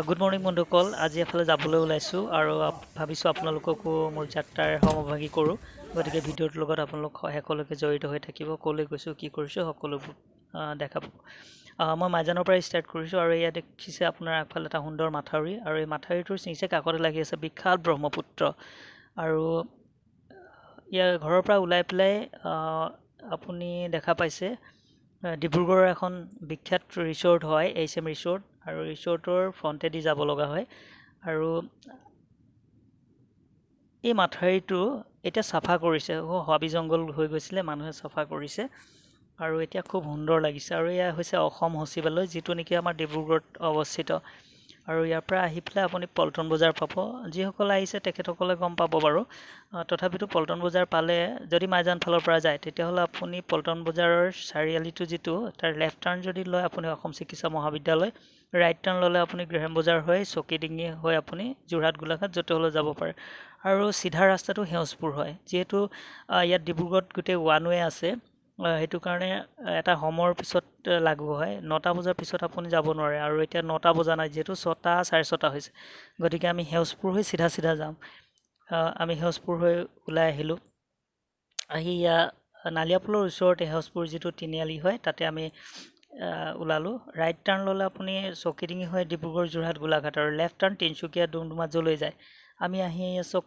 Good morning বন্ধুসকল। আজি এফালে যাবলৈ ওলাইছোঁ আৰু ভাবিছোঁ আপোনালোককো মোৰ যাত্ৰাৰ সমভাগী কৰোঁ। গতিকে ভিডিঅ'টোৰ লগত আপোনালোক শেষলৈকে জড়িত হৈ থাকিব। ক'লৈ গৈছোঁ, কি কৰিছোঁ, সকলোবোৰ দেখাব। মই মাইজানৰ পৰা ষ্টাৰ্ট কৰিছোঁ আৰু এয়া দেখিছে আপোনাৰ আগফালে এটা সুন্দৰ মাথাউৰি, আৰু এই মাথাউৰিটোৰ চিংচে কাষতে লাগি আছে বিখ্যাত ব্ৰহ্মপুত্ৰ। আৰু ইয়াৰ ঘৰৰ পৰা ওলাই পেলাই আপুনি দেখা পাইছে ডিব্ৰুগড়ৰ এখন বিখ্যাত ৰিচৰ্ট হয় HM ৰিচৰ্ট, আৰু ৰিচৰ্টৰ ফ্ৰণ্টেদি যাব লগা হয়। আৰু এই মাথাউৰিটো এতিয়া চাফা কৰিছে, হাবি জংঘল হৈ গৈছিলে, মানুহে চাফা কৰিছে আৰু এতিয়া খুব সুন্দৰ লাগিছে। আৰু এয়া হৈছে অসম সচিবালয়, যিটো নেকি আমাৰ ডিব্ৰুগড়ত অৱস্থিত। আৰু ইয়াৰ পৰা আহি পেলাই আপুনি পল্টন বজাৰ পাব। যিসকলে আহিছে তেখেতসকলে গম পাব বাৰু। তথাপিতো পল্টন বজাৰ পালে, যদি মাইজান ফালৰ পৰা যায় তেতিয়াহ'লে আপুনি পল্টন বজাৰৰ চাৰিআলিটো যিটো, তাৰ লেফ্ট টাৰ্ণ যদি লয় আপুনি অসম চিকিৎসা মহাবিদ্যালয়, ৰাইট টাৰ্ণ ল'লে আপুনি গ্ৰেহাম বজাৰ হৈ চকীডিঙি হৈ আপুনি যোৰহাট গোলাঘাট য'তে হ'লেও যাব পাৰে। আৰু চিধা ৰাস্তাটো সেউজপুৰ হয়। যিহেতু ইয়াত ডিব্ৰুগড়ত গোটেই ওৱান ৱে আছে, সেইটো কাৰণে এটা সময়ৰ পিছত লাগু হয়। 9টা বজাৰ পিছত আপুনি যাব নোৱাৰে, আৰু এতিয়া 9টা বজা নাই, যিহেতু 6টা 6:30 হৈছে। গতিকে আমি সেউজপুৰ হৈ চিধা যাম। আমি সেউজপুৰ হৈ ওলাই আহিলোঁ। আহি নালিয়াপুলৰ ওচৰতে সেউজপুৰ যিটো তিনিআলি হয়, তাতে আমি ওলালোঁ। ৰাইট টাৰ্ণ ল'লে আপুনি চকীডিঙি হৈ ডিব্ৰুগড় যোৰহাট গোলাঘাট, আৰু লেফ্ট টাৰ্ণ তিনিচুকীয়া ডুমডুমা যলৈ যায়। আমি আহি আছোঁ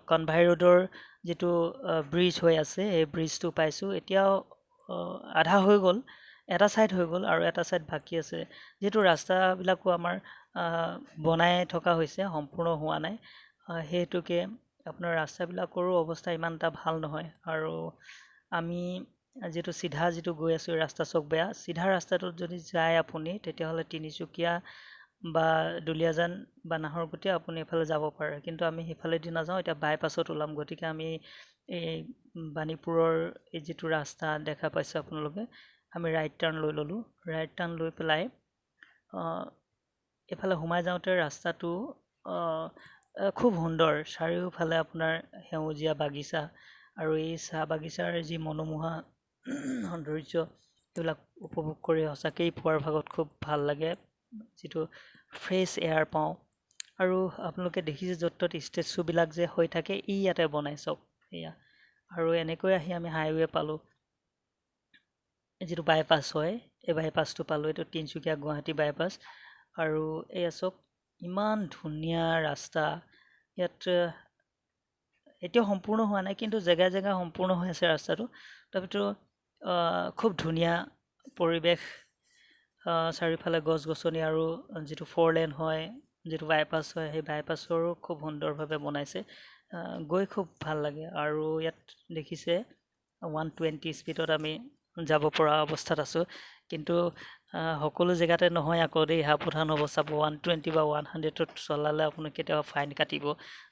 কনভাই ৰোডৰ যিটো ব্ৰিজ হৈ আছে, সেই ব্ৰিজটো পাইছোঁ। এতিয়াও আধা হৈ গ'ল, এটা ছাইড হৈ গ'ল আৰু এটা ছাইড বাকী আছে। যিহেতু ৰাস্তাবিলাকো আমাৰ বনাই থকা হৈছে, সম্পূৰ্ণ হোৱা নাই, সেইটোকে আপোনাৰ ৰাস্তাবিলাকৰো অৱস্থা ইমান এটা ভাল নহয়। আৰু আমি যিটো গৈ আছোঁ, ৰাস্তা চক বেয়া। চিধা ৰাস্তাটোত যদি যায় আপুনি, তেতিয়াহ'লে তিনিচুকীয়া বা দুলীয়াজান বা নাহৰকটীয়া আপুনি এফালে যাব পাৰে, কিন্তু আমি সেইফালেদি নাযাওঁ। এতিয়া বাইপাছত ওলাম। গতিকে আমি এই বাণীপুৰৰ এই যিটো ৰাস্তা দেখা পাইছে আপোনালোকে, আমি ৰাইট টাৰ্ণ লৈ ল'লোঁ। ৰাইট টাৰ্ণ লৈ পেলাই এইফালে সোমাই যাওঁতে ৰাস্তাটো খুব সুন্দৰ। চাৰিওফালে আপোনাৰ সেউজীয়া বাগিচা, আৰু এই চাহ বাগিচাৰ যি মনোমোহা সৌন্দৰ্য, সেইবিলাক উপভোগ কৰি সঁচাকেই পুৱাৰ ভাগত খুব ভাল লাগে, যিটো ফ্ৰেছ এয়াৰ পাওঁ। আৰু আপোনালোকে দেখিছে য'ত ত'ত ষ্টেচুবিলাক যে হৈ থাকে, ইয়াতে বনাই চব এয়া। আৰু এনেকৈ আহি আমি হাইৱে পালোঁ, যিটো বাইপাছ হয়, এই বাইপাছটো পালোঁ। এইটো তিনিচুকীয়া গুৱাহাটী বাইপাছ। আৰু এয়া চব ইমান ধুনীয়া ৰাস্তা। ইয়াত এতিয়াও সম্পূৰ্ণ হোৱা নাই, কিন্তু জেগাই জেগাই সম্পূৰ্ণ হৈ আছে ৰাস্তাটো। তথাপিতো খুব ধুনীয়া পৰিৱেশ, চাৰিওফালে গছ গছনি, আৰু যিটো 4 লেন হয়, যিটো বাইপাছ হয়, সেই বাইপাছৰো খুব সুন্দৰভাৱে বনাইছে। গৈ খুব ভাল লাগে। আৰু ইয়াত দেখিছে 120 স্পীডত আমি যাব পৰা অৱস্থাত আছোঁ, কিন্তু সকলো জেগাতে নহয় আকৌ দেই। সাৱধান হ'ব, চাব 120 বা 100ত চলালে আপুনি কেতিয়াবা ফাইন কাটিব,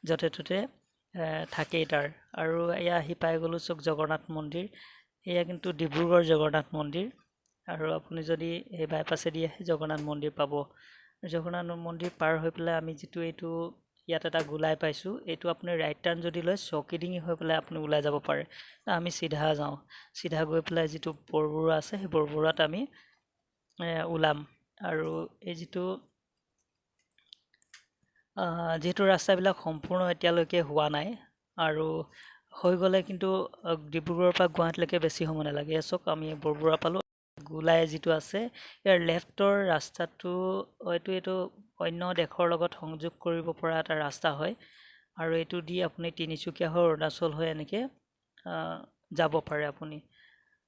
য'তে ত'তে থাকেই তাৰ। আৰু এয়া আহি পাই গ'লোঁ চক জগন্নাথ মন্দিৰ। এয়া কিন্তু ডিব্ৰুগড় জগন্নাথ মন্দিৰ, আৰু আপুনি যদি এই বাইপাছেদি আহে জগন্নাথ মন্দিৰ পাব। জগন্নাথ মন্দিৰ পাৰ হৈ পেলাই আমি যিটো এইটো ইয়াত এটা গোলাই পাইছোঁ, এইটো আপুনি ৰাইট টাৰ্ণ যদি লয় চকীডিঙি হৈ পেলাই আপুনি ওলাই যাব পাৰে। আমি চিধা যাওঁ, চিধা গৈ পেলাই যিটো বৰবৰুৱা আছে, সেই বৰবৰুৱাত আমি ওলাম। আৰু এই যিহেতু ৰাস্তাবিলাক সম্পূৰ্ণ এতিয়ালৈকে হোৱা নাই, আৰু হৈ গ'লে কিন্তু ডিব্ৰুগড়ৰ পৰা গুৱাহাটীলৈকে বেছি সময় নালাগে। চাওক আমি বৰবৰুৱা পালোঁ। গোলাই যিটো আছে, ইয়াৰ লেফ্টৰ ৰাস্তাটো এইটো অন্য দেশৰ লগত সংযোগ কৰিব পৰা এটা ৰাস্তা হয়, আৰু এইটো দি আপুনি তিনিচুকীয়া হৈ অৰুণাচল হৈ এনেকৈ যাব পাৰে আপুনি।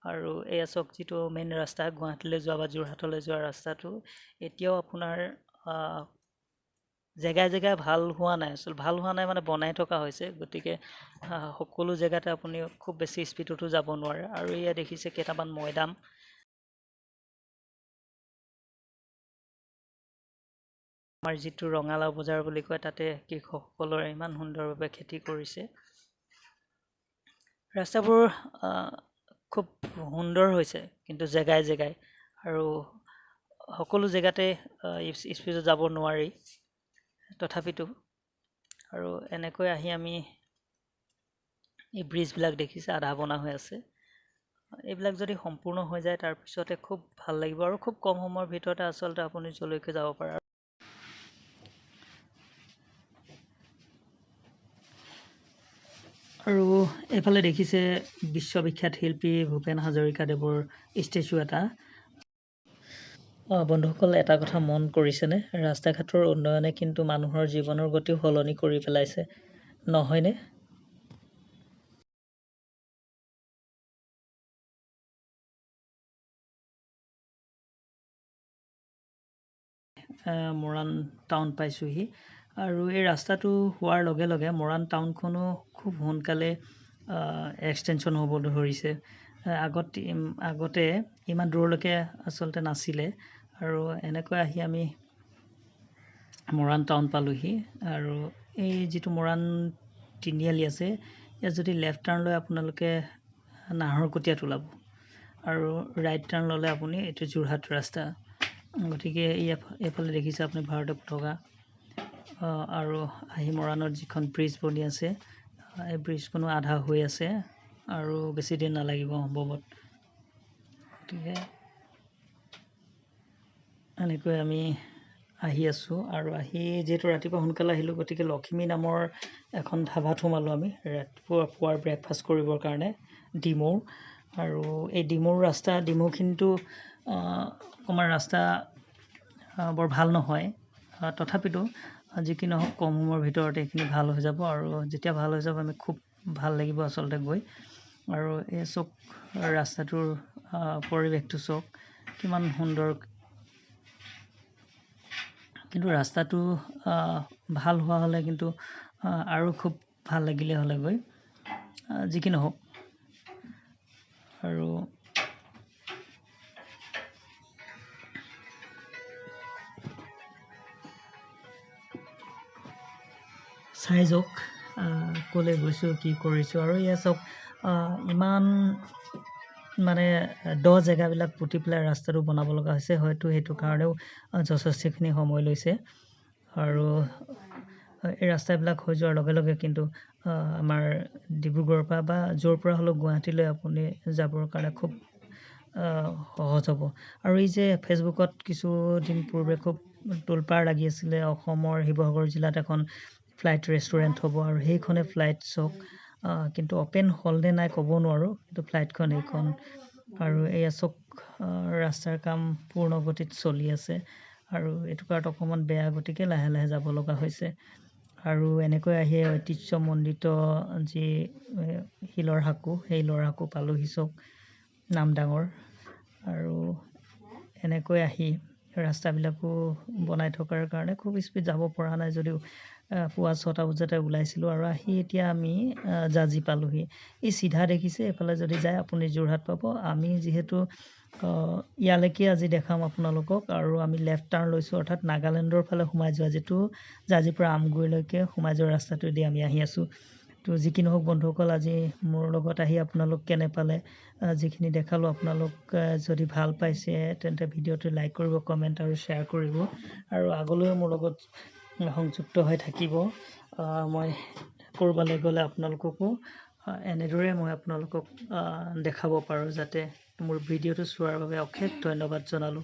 আৰু এই চাওক যিটো মেইন ৰাস্তা গুৱাহাটীলৈ যোৱা বা যোৰহাটলৈ যোৱা ৰাস্তাটো, এতিয়াও আপোনাৰ জেগাই জেগাই ভাল হোৱা নাই। আচলতে ভাল হোৱা নাই মানে বনাই থকা হৈছে। গতিকে সকলো জেগাতে আপুনি খুব বেছি স্পীডতো যাব নোৱাৰে। আৰু এয়া দেখিছে কেইটামান মৈদাম, আমাৰ যিটো ৰঙালাও বজাৰ বুলি কয়, তাতে কৃষকসকলৰে ইমান সুন্দৰভাৱে খেতি কৰিছে। ৰাস্তাবোৰ খুব সুন্দৰ হৈছে, কিন্তু জেগাই জেগাই, আৰু সকলো জেগাতে স্পীডত যাব নোৱাৰি তথাপিতো। আৰু এনেকৈ আহি আমি এই ব্ৰিজবিলাক দেখিছে আধা বনা হৈ আছে। এইবিলাক যদি সম্পূৰ্ণ হৈ যায় তাৰপিছতে খুব ভাল লাগিব, আৰু খুব কম সময়ৰ ভিতৰতে আচলতে আপুনি যলৈকে যাব পাৰে। এইফালে দেখিছে বিশ্ববিখ্যাত শিল্পী ভূপেন হাজৰিকাদেৱৰ ষ্টেচু এটা। বন্ধুসকল, এটা কথা মন কৰিছেনে? ৰাস্তা ঘাটৰ উন্নয়নে কিন্তু মানুহৰ জীৱনৰ গতিও সলনি কৰি পেলাইছে, নহয়নে? মৰাণ টাউন পাইছোঁহি আৰু এই ৰাস্তাটো হোৱাৰ লগে লগে মৰাণ টাউনখনো খুব সোনকালে এক্সটেনশ্যন হ'ব ধৰিছে। আগতে ইমান দূৰলৈকে আচলতে নাছিলে আৰু এনেকৈ আহি আমি মৰাণ টাউন পালোঁহি। আৰু এই যিটো মৰাণ তিনিআলি আছে, ইয়াত যদি লেফ্ট টাৰ্ণ লৈ আপোনালোকে নাহৰকটীয়াত ওলাব আৰু ৰাইট টাৰ্ণ ল'লে আপুনি এইটো যোৰহাট ৰাস্তা। গতিকে এইফালে দেখিছে আপুনি ভাৰতীয় পতাকা আৰু আহি মৰাণত যিখন ব্ৰিজ বনি আছে, এই ব্ৰিজখনো আধা হৈ আছে আৰু বেছি দিন নালাগিব সম্ভৱত। গতিকে এনেকৈ আমি আহি আছোঁ আৰু আহি যিহেতু ৰাতিপুৱা সোনকালে আহিলোঁ, গতিকে লখিমী নামৰ এখন ধাবাত সোমালোঁ আমি পুৱাৰ ব্ৰেকফাষ্ট কৰিবৰ কাৰণে, ডিমৌ। আৰু এই ডিমৌখিনিতো অকণমান ৰাস্তা বৰ ভাল নহয়, তথাপিতো যি কি নহওক কম সময়ৰ ভিতৰতে এইখিনি ভাল হৈ যাব আৰু যেতিয়া ভাল হৈ যাব আমি খুব ভাল লাগিব আচলতে গৈ। আৰু এই চাওক ৰাস্তাটোৰ পৰিৱেশটো চাওক কিমান সুন্দৰ। কিন্তু ৰাস্তাটো ভাল হোৱা হ'লে কিন্তু আৰু খুব ভাল লাগিলে হ'লে গৈ, যি কি নহওক। আৰু চাই যাওক ক'লৈ গৈছোঁ, কি কৰিছোঁ। আৰু এয়া চাওক ইমান মানে দ জেগাবিলাক পুতি পেলাই ৰাস্তাটো বনাব লগা হৈছে, হয়তো সেইটো কাৰণেও যথেষ্টখিনি সময় লৈছে। আৰু এই ৰাস্তাবিলাক হৈ যোৱাৰ লগে লগে কিন্তু আমাৰ ডিব্ৰুগড়ৰ পৰা বা য'ৰ পৰা হ'লেও গুৱাহাটীলৈ আপুনি যাবৰ কাৰণে খুব সহজ হ'ব। আৰু এই যে ফেচবুকত কিছুদিন পূৰ্বে খুব তোলপাৰ লাগি আছিলে, অসমৰ শিৱসাগৰ জিলাত এখন ফ্লাইট ৰেষ্টুৰেণ্ট হ'ব আৰু সেইখনে ফ্লাইট চাওক, কিন্তু অ'পেন হ'ল নে নাই ক'ব নোৱাৰোঁ, কিন্তু ফ্লাইটখন এইখন। আৰু এয়া চাওক ৰাস্তাৰ কাম পূৰ্ণ গতিত চলি আছে আৰু এইটুকুৰাত অকণমান বেয়া, গতিকে লাহে লাহে যাব লগা হৈছে। আৰু এনেকৈ আহি ঐতিহ্যমণ্ডিত যি শিলৰ সাঁকো, সেই শিলৰ সাঁকো পালোঁহি চাওক, নামদাঙৰ। আৰু এনেকৈ আহি ৰাস্তাবিলাকো বনাই থকাৰ কাৰণে খুব স্পীড যাব পৰা নাই যদিও পুৱা 6টা বজাতে ওলাইছিলোঁ আৰু আহি এতিয়া আমি জাঁজি পালোঁহি। এই চিধা দেখিছে, এইফালে যদি যায় আপুনি যোৰহাট পাব। আমি যিহেতু ইয়ালৈকে আজি দেখাম আপোনালোকক, আৰু আমি লেফ্ট টাৰ্ণ লৈছোঁ, অৰ্থাৎ নাগালেণ্ডৰ ফালে সোমাই যোৱা, যিটো জাঁজিৰ পৰা আমগুৰিলৈকে সোমাই যোৱা ৰাস্তাটোৱেদি আমি আহি আছোঁ। তো যি কি নহওক বন্ধুসকল, আজি মোৰ লগত আহি আপোনালোক কেনে পালে, যিখিনি দেখালোঁ আপোনালোক যদি ভাল পাইছে তেন্তে ভিডিঅ'টো লাইক কৰিব, কমেণ্ট আৰু শ্বেয়াৰ কৰিব আৰু আগলৈও মোৰ লগত সংযুক্ত হৈ থাকিব। মই ক'ৰবালৈ গ'লে আপোনালোককো এনেদৰে মই আপোনালোকক দেখাব পাৰোঁ। যাতে মোৰ ভিডিঅ'টো চোৱাৰ বাবে অশেষ ধন্যবাদ জনালোঁ।